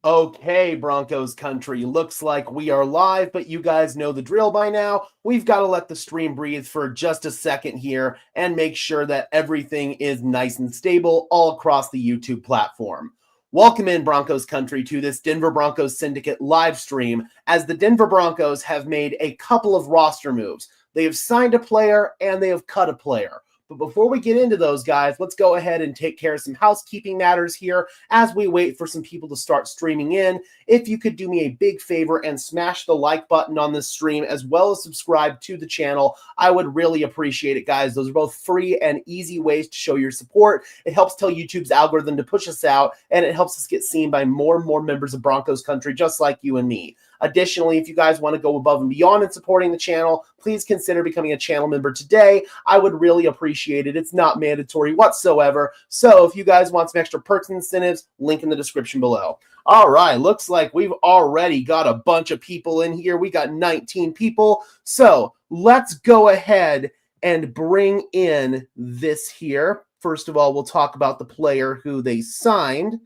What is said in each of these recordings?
Okay, Broncos country, looks like we are live, but you guys know the drill by now. We've got to let the stream breathe for just a second here and make sure that everything is nice and stable all across the YouTube platform. Welcome in, Broncos country, to this Denver Broncos Syndicate live stream, as the Denver Broncos have made a couple of roster moves. They have signed a player and they have cut a player. But before we get into those, guys, let's go ahead and take care of some housekeeping matters here as we wait for some people to start streaming in. If you could do me a big favor and smash the like button on this stream, as well as subscribe to the channel, I would really appreciate it, guys. Those are both free and easy ways to show your support. It helps tell YouTube's algorithm to push us out, and it helps us get seen by more and more members of Broncos country, just like you and me. Additionally, if you guys want to go above and beyond in supporting the channel, please consider becoming a channel member today. I would really appreciate it. It's not mandatory whatsoever. So if you guys want some extra perks and incentives, link in the description below. All right, looks like we've already got a bunch of people in here. We got 19 people. So let's go ahead and bring in this here. First of all, we'll talk about the player who they signed.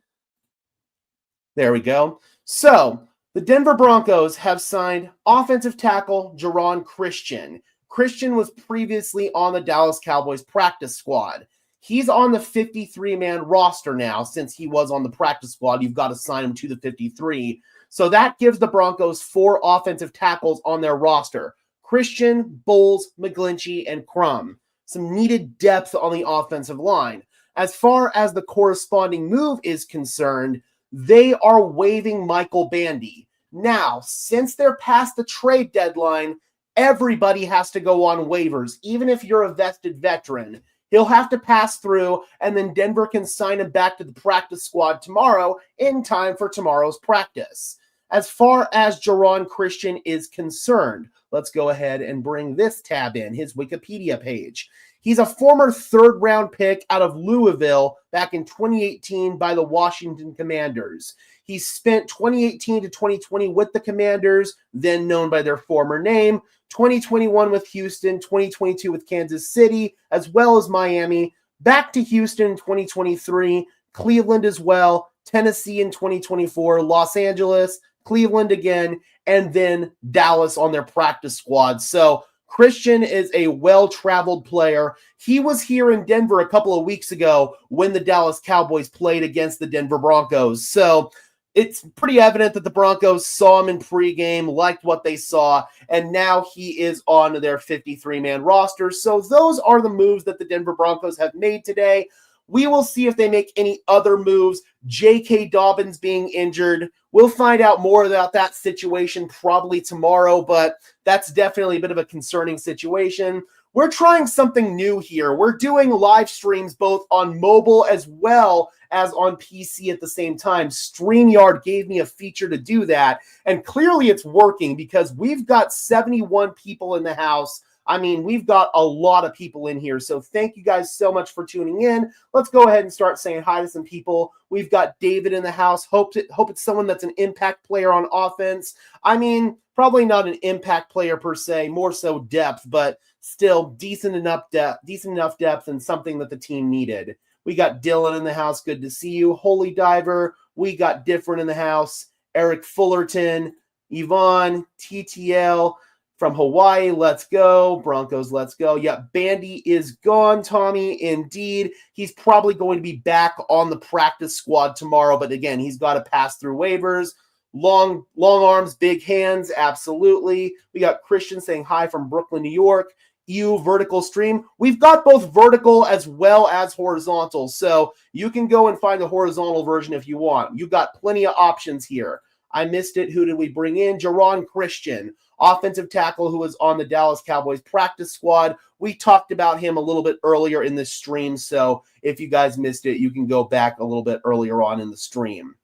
There we go. So the Denver Broncos have signed offensive tackle Geron Christian. Christian was previously on the Dallas Cowboys practice squad. He's on the 53-man roster now. Since he was on the practice squad, you've got to sign him to the 53. So that gives the Broncos 4 offensive tackles on their roster: Christian, Bowles, McGlinchey, and Crum. Some needed depth on the offensive line. As far as the corresponding move is concerned, they are waiving Michael Bandy. Now, since they're past the trade deadline, everybody has to go on waivers, even if you're a vested veteran. He'll have to pass through, and then Denver can sign him back to the practice squad tomorrow in time for tomorrow's practice. As far as Geron Christian is concerned, let's go ahead and bring this tab in, his Wikipedia page. He's a former third-round pick out of Louisville back in 2018 by the Washington Commanders. He spent 2018 to 2020 with the Commanders, then known by their former name, 2021 with Houston, 2022 with Kansas City, as well as Miami, back to Houston in 2023, Cleveland as well, Tennessee in 2024, Los Angeles, Cleveland again, and then Dallas on their practice squad. So Christian is a well-traveled player. He was here in Denver a couple of weeks ago when the Dallas Cowboys played against the Denver Broncos. So it's pretty evident that the Broncos saw him in pregame, liked what they saw, and now he is on their 53-man roster. So those are the moves that the Denver Broncos have made today. We will see if they make any other moves. J.K. Dobbins being injured. We'll find out more about that situation probably tomorrow, but that's definitely a bit of a concerning situation. We're trying something new here. We're doing live streams both on mobile as well as on PC at the same time. StreamYard gave me a feature to do that, and clearly it's working because we've got 71 people in the house. I mean, we've got a lot of people in here, so thank you guys so much for tuning in. Let's go ahead and start saying hi to some people. We've got David in the house. Hope it's someone that's an impact player on offense. I mean, probably not an impact player per se, more so depth, but still decent enough depth and something that the team needed. We got Dylan in the house. Good to see you. Holy Diver. We got Different in the house. Eric Fullerton, Yvonne, TTL. From Hawaii, let's go. Broncos, let's go. Yeah, Bandy is gone, Tommy. Indeed. He's probably going to be back on the practice squad tomorrow, but again, he's got to pass through waivers. Long arms, big hands, absolutely. We got Christian saying hi from Brooklyn, New York. Vertical stream. We've got both vertical as well as horizontal, so you can go and find the horizontal version if you want. You've got plenty of options here. I missed it. Who did we bring in? Geron Christian, offensive tackle who was on the Dallas Cowboys practice squad. We talked about him a little bit earlier in this stream, so if you guys missed it, you can go back a little bit earlier on in the stream.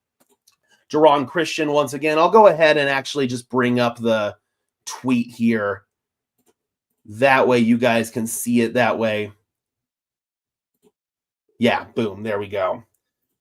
Geron Christian, once again, I'll go ahead and actually just bring up the tweet here. That way you guys can see it that way. Yeah, boom, there we go.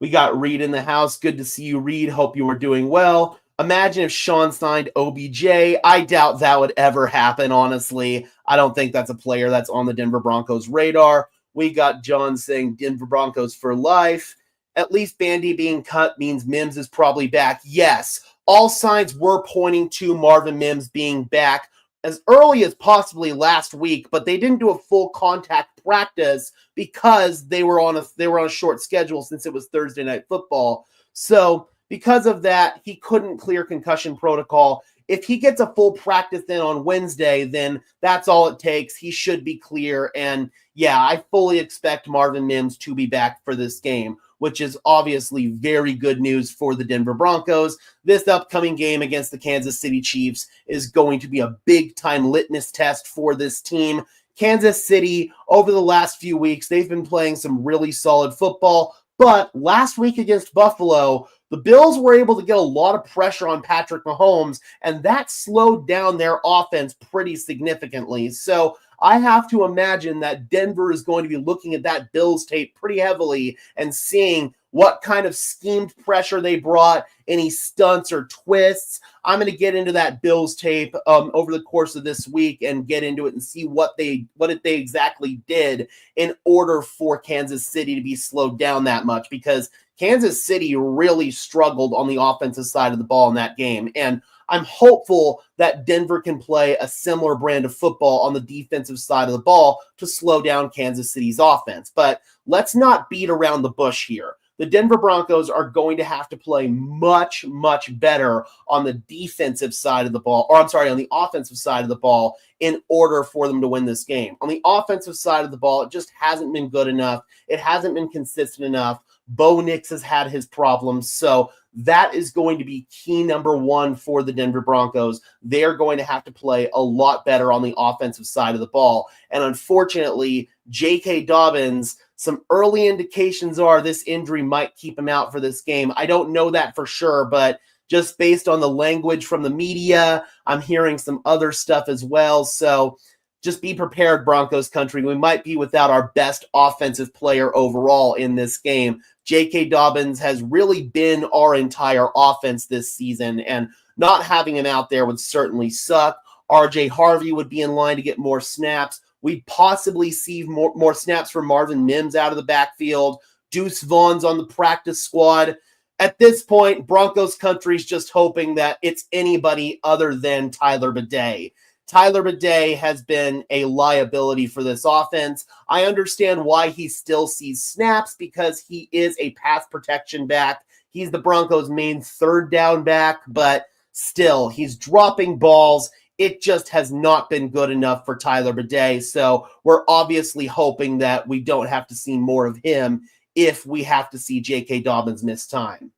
We got Reed in the house. Good to see you, Reed. Hope you were doing well. Imagine if Sean signed OBJ. I doubt that would ever happen, honestly. I don't think that's a player that's on the Denver Broncos radar. We got John saying Denver Broncos for life. at least Bandy being cut means Mims is probably back. Yes, all signs were pointing to Marvin Mims being back as early as possibly last week, but they didn't do a full contact practice because they were on a short schedule since it was Thursday night football. So because of that, he couldn't clear concussion protocol. If he gets a full practice in on Wednesday, then that's all it takes. He should be clear. And yeah, I fully expect Marvin Mims to be back for this game, which is obviously very good news for the Denver Broncos. This upcoming game against the Kansas City Chiefs is going to be a big-time litmus test for this team. Kansas City, over the last few weeks, they've been playing some really solid football, but last week against Buffalo, the Bills were able to get a lot of pressure on Patrick Mahomes, and that slowed down their offense pretty significantly. So I have to imagine that Denver is going to be looking at that Bills tape pretty heavily and seeing what kind of schemed pressure they brought, any stunts or twists. I'm going to get into that Bills tape over the course of this week and get into it and see what they exactly did in order for Kansas City to be slowed down that much, because Kansas City really struggled on the offensive side of the ball in that game. And I'm hopeful that Denver can play a similar brand of football on the defensive side of the ball to slow down Kansas City's offense. But let's not beat around the bush here. The Denver Broncos are going to have to play much, much better on the defensive side of the ball, or I'm sorry, on the offensive side of the ball in order for them to win this game. On the offensive side of the ball, it just hasn't been good enough. It hasn't been consistent enough. Bo Nix has had his problems, so that is going to be key number one for the Denver Broncos. They're going to have to play a lot better on the offensive side of the ball. And unfortunately, J.K. Dobbins, some early indications are this injury might keep him out for this game. I don't know that for sure, but just based on the language from the media, I'm hearing some other stuff as well. So just be prepared, Broncos country. We might be without our best offensive player overall in this game. J.K. Dobbins has really been our entire offense this season, and not having him out there would certainly suck. R.J. Harvey would be in line to get more snaps. We'd possibly see more snaps for Marvin Mims out of the backfield. Deuce Vaughn's on the practice squad. At this point, Broncos country's just hoping that it's anybody other than Tyler Bidet. Tyler Bidet has been a liability for this offense. I understand why he still sees snaps, because he is a pass protection back. He's the Broncos' main third down back, but still, he's dropping balls. It just has not been good enough for Tyler Bidet, so we're obviously hoping that we don't have to see more of him if we have to see J.K. Dobbins miss time.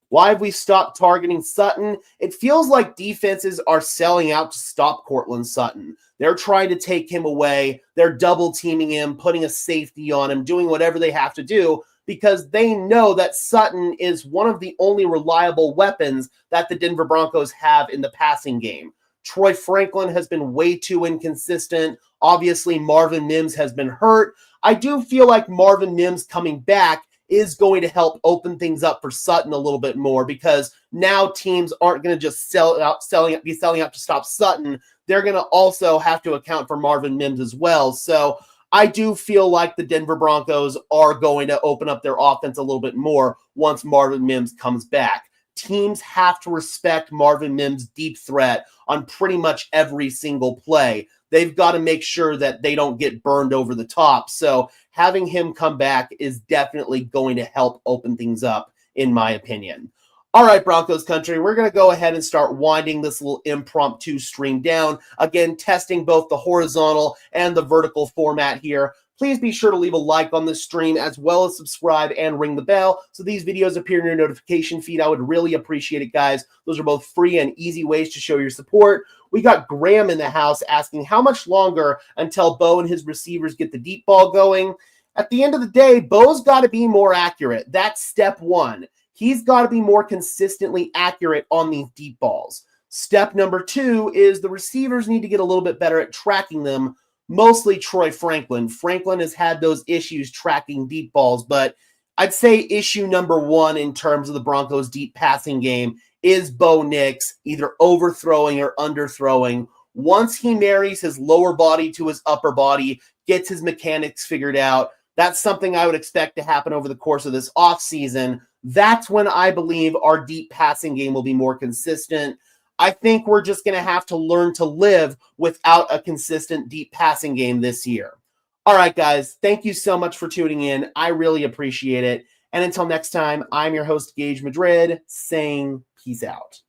Why have we stopped targeting Sutton? It feels like defenses are selling out to stop Courtland Sutton. They're trying to take him away. They're double teaming him, putting a safety on him, doing whatever they have to do, because they know that Sutton is one of the only reliable weapons that the Denver Broncos have in the passing game. Troy Franklin has been way too inconsistent. Obviously, Marvin Mims has been hurt. I do feel like Marvin Mims coming back is going to help open things up for Sutton a little bit more, because now teams aren't going to just selling out to stop Sutton. They're going to also have to account for Marvin Mims as well. So I do feel like the Denver Broncos are going to open up their offense a little bit more once Marvin Mims comes back. Teams have to respect Marvin Mims' deep threat on pretty much every single play. They've got to make sure that they don't get burned over the top. So having him come back is definitely going to help open things up, in my opinion. All right, Broncos country, we're going to go ahead and start winding this little impromptu stream down. Again, testing both the horizontal and the vertical format here. Please be sure to leave a like on this stream, as well as subscribe and ring the bell so these videos appear in your notification feed. I would really appreciate it, guys. Those are both free and easy ways to show your support. We got Graham in the house asking how much longer until Bo and his receivers get the deep ball going. At the end of the day, Bo's got to be more accurate. That's step one. He's got to be more consistently accurate on these deep balls. Step number two is the receivers need to get a little bit better at tracking them. Mostly Troy Franklin. Franklin has had those issues tracking deep balls, but I'd say issue number one in terms of the Broncos' deep passing game is Bo Nix either overthrowing or underthrowing. Once he marries his lower body to his upper body, gets his mechanics figured out, That's something I would expect to happen over the course of this offseason. That's when I believe our deep passing game will be more consistent. I think we're just going to have to learn to live without a consistent deep passing game this year. All right, guys, thank you so much for tuning in. I really appreciate it. And until next time, I'm your host, Gage Madrid, saying peace out.